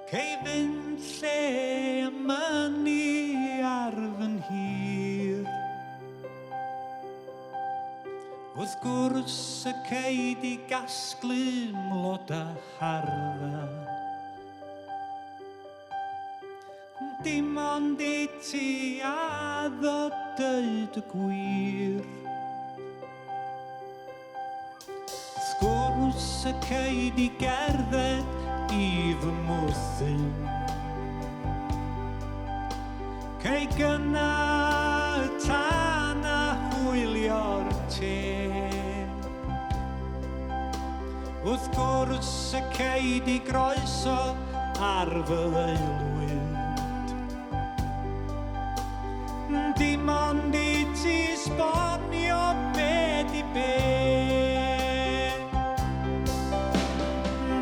Cei fynd lle ymynu ar fy nhir. Wrth gwrs y cei di gasglu mloda hardda. Dim ond i ti addo dweud y gwir. Wrth gwrs y cei di gerdded i fy mwthyn. Cei gyna y tan a hwylio'r te. Wrth gwrs y cei di groeso ar fy aelwyd. Dim ond i ti sbonio be di be.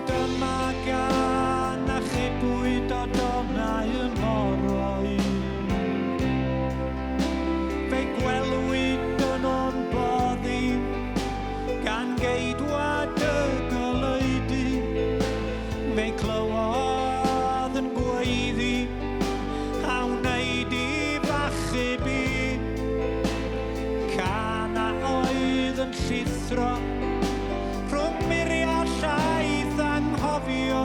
Dyma gan a chebwyd o donau y moroedd. Fe gwelwyd yn o'n boddi gan geidwad y goleudi. Fe clywodd yn gweiddi a wneud i fachub i. Cana oedd yn llithro rhwng muriau llaeth anghofio.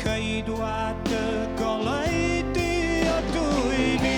Ceidwad y goleudi o dwy fi.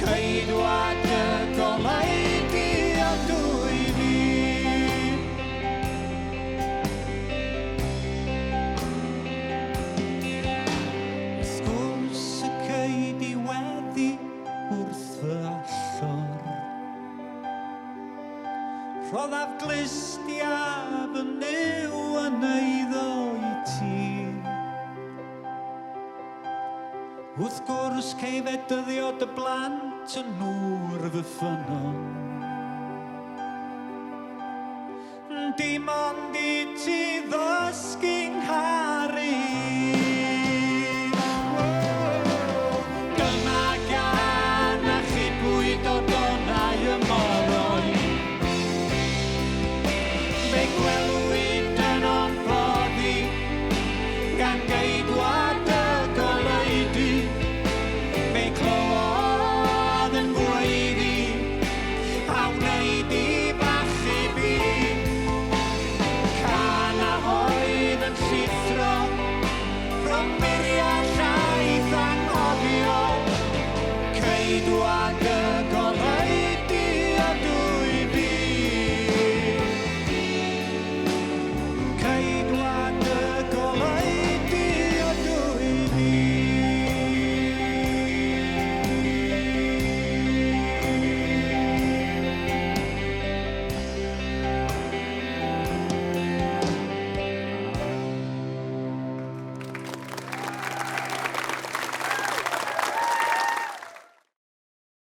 Ceidwad y goleudi o dwy fi. Wrth gwrs y cei di weddi wrth fy allor. Rhoddaf glustia fy nyw yn eiddo i ti. Wrth gwrs cei fedyddio dy blant yn nŵr fy ffynon. Dim ond i ti ddysgu ngharu